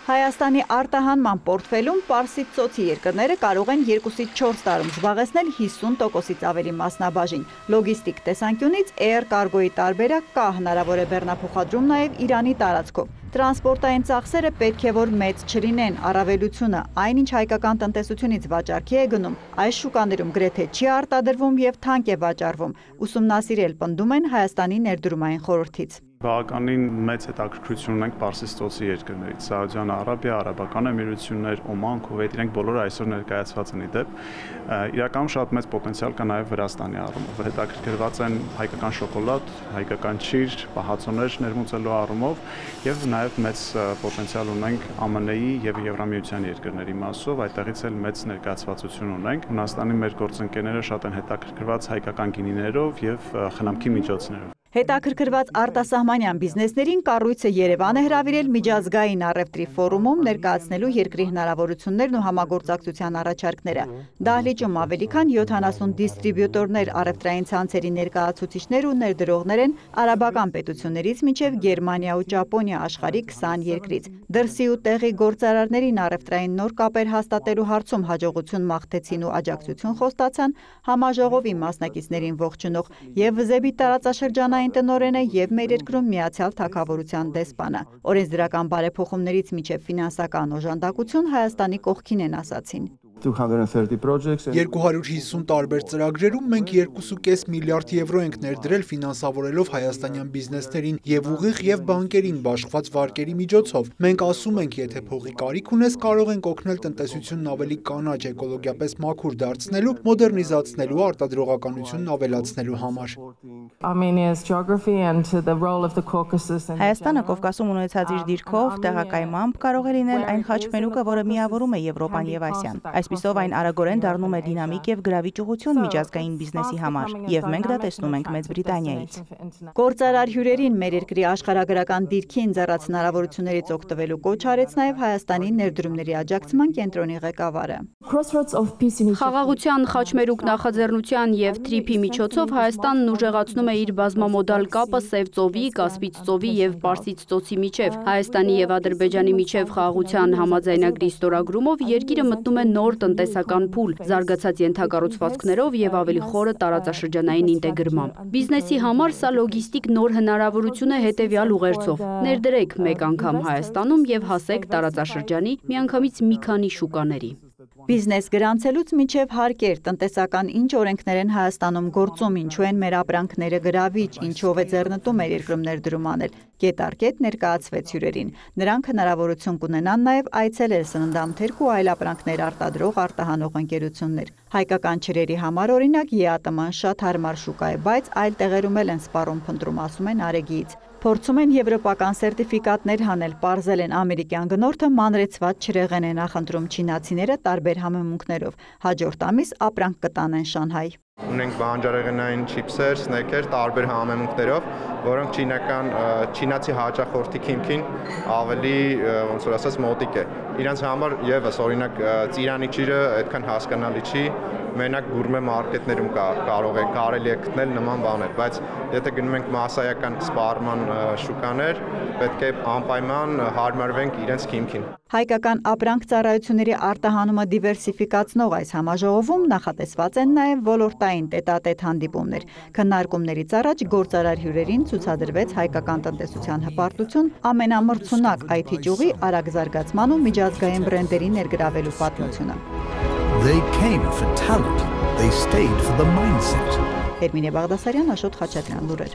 Հայաստանի արտահանման պորտֆելում Պարսից ծոցի երկրները կարող են 2-ից 4 տարում զբաղեցնել 50%-ից ավելի մասնաբաժին։ Լոգիստիկ տեսանկյունից Air Cargo-ի տարբերակ կա, հնարավոր է բեռնափոխադրում նաև Իրանի տարածքով։ Տրանսպորտային ծախսերը պետք է որ մեծ չլինեն, առավելությունը այն ինչ հայկական տնտեսությունից վաճառքի է գնում, այս շուկաներում գրեթե չի արտադրվում եւ թանկ է վաճառվում, ուսումնասիրել պնդում են Հայաստանի ներդրումային խորհրդից։ Բավականին մեծ հետաքրքրություն ունենք Պարսից ծոցի երկրներից, Սաուդյան Արաբիա, Արաբական Էմիրություններ, Օման, Քուվեյթ, իրենք բոլորը այսօր ներկայացված են իդեպ։ Իրականում շատ մեծ պոտենցիալ կա նաև Վրաստանի առումով։ Հետաքրքրված են հայկական շոկոլադ, հայկական ճիր, պահածոներ ներմուծելու առումով եւ նաև մեծ պոտենցիալ ունենք ԱՄՆ-ի եւ Եվրամիության երկրների մասով, այդտեղից էլ մեծ ներկայացվածություն ունենք։ Հունաստանի մեր գործընկերները շատ են հետաքրքրված հայկական գինիներով եւ խնամքի միջոցներով։ Հետաքրքրված արտասահմանյան բիզնեսներին կառույցը Երևան է հրավիրել միջազգային առևտրի ֆորումում ներկայացնելու երկրի հնարավորություններն ու համագործակցության առաջարկները։ Դահլիճում ավելի քան 70 դիստրիբյուտորներ, առևտրային ցանցերի ներկայացուցիչներ ու ներդրողներ են արաբական պետություններից մինչև Գերմանիա ու Ճապոնիա աշխարհի 20 երկրից։ Դրսի ու տեղի գործարարներին առևտրային նոր կապեր հաստատելու հարցում հաջողություն մաղթեցին ու աջակցություն խոստացան համաժողովի մասնակիցներին ողջունող եւ Վզեբի տարածաշրջանային տնօրենը եւ մեր երկրում Միացյալ Թագավորության դեսպանը։ Օրենսդրական բարեփոխումներից մինչև ֆինանսական օժանդակություն Հայաստանի կողքին են ասացին։ 250 տարբեր ծրագրերում մենք 2.5 միլիարդ եվրո ենք ներդրել ֆինանսավորելով հայաստանյան բիզնեսներին եւ ուղիղ եւ բանկերին բաշխված վարկերի միջոցով։ Մենք ասում ենք, եթե փողի կարիք ունես, կարող ենք օգնել տնտեսությունն ավելի կանաչ, էկոլոգիապես մաքուր դարձնելու, մոդեռնիզացնելու, արտադրողականությունն ավելացնելու համար։ Հայաստանը Կովկասում ունեցած իր դիրքով, տեղակայմամբ կարող է լինել այն խաչմերուկը, որը միավորում է Եվրոպան եւ Ասիան։ Այսպիսով այն արագորեն դառնում է դինամիկ եւ գրավիչ ուղղություն միջազգային բիզնեսի համար, եւ մենք դա տեսնում ենք Մեծ Բրիտանիայից։ Գործարար հյուրերին մեր երկրի աշխարհագրական դիրքի ընձեռած հնարավորություններից օգտվելու կոչ արեց նաեւ Հայաստանի ներդրումների աջակցման կենտրոնի ղեկավարը։ Խաղաղության, խաչմերուկ նախաձեռնության եւ TRIP-ի միջոցով Հայաստանն ուժեղացնում է իր բազմամոդալ կապը Սև ծովի, Կասպից ծովի եւ Պարսից ծոցի միջև։ Հայաստանի եւ Ադրբեջանի միջև խաղաղության համաձայնագրի ստորագրումով երկիրը մտնում է նոր տնտեսական փուլ, զարգացած ենթակառուցվածքներով եւ ավելի խորը տարածաշրջանային ինտեգրմամբ։ Բիզնեսի համար սա լոգիստիկ նոր հնարավորություն է հետեւյալ ուղերձով. ներդրեք մեկ անգամ Հայաստանում եւ հասեք տարածաշրջանի միանգամից մի քանի շուկաների։ Բիզնես գրանցելուց մինչև հարկեր, տնտեսական ինչ օրենքներ են Հայաստանում գործում, ինչու են մեր ապրանքները գրավիչ, ինչով է ձեռնտու մեր երկրում ներդրում անել, կետ-առ-կետ ներկայացվեց հյուրերին։ Նրանք հնարավորություն կունենան նաև այցելել սննդամթերք ու այլ ապրանքներ արտադրող արտահանող ընկերություններ։ Հայկական չրերի համար օրինակ ԵԱՏՄ-ն շատ հարմար շուկա է, բայց այլ տեղերում էլ են սպառում փնտրում, ասում են Արեգիից։ Փորձում են եվրոպական սերտիֆիկատներ հանել, պարզել են ամերիկյան գնորդը մանրեցված չրեղեն են նախընտրում չինացիները տարբեր համեմունքներով։ Հաջորդ ամիս ապրանք կտանեն Շանհայ։ Ունենք բանջարեղենային չիփսեր, սնեքեր տարբեր համեմունքներով, որոնք չինացի հաճախորդի քիմքին ավելի ոնց որ ասած մոտիկ է։ Իրանց համար եւս օրինակ ծիրանի ճիրը այդքան հասկանալի չի, մենակ գուրմե մարքետներում կարելի է գտնել նման բաներ, բայց եթե գնում ենք մասսայական սպառման շուկաներ, պետք է անպայման հարմարվենք իրենց քիմքին։ Հայկական ապրանք ծառայությունների արտահանումը դիվերսիֆիկացնող այս համաժողովում նախատեսված են նաև ոլորտային տետատետ հանդիպումներ։ Քննարկումներից առաջ գործարար հյուրերին ցուցադրվեց հայկական տնտեսության հպարտություն, ամենամրցունակ IT ճյուղի արագ զարգացման ու միջազգային բրենդերի ներգրավելու պատմությունը։ They came for talent, they stayed for the mindset. Էրմինե Բաղդասարյան, Աշոտ Խաչատրյան, լուրեր։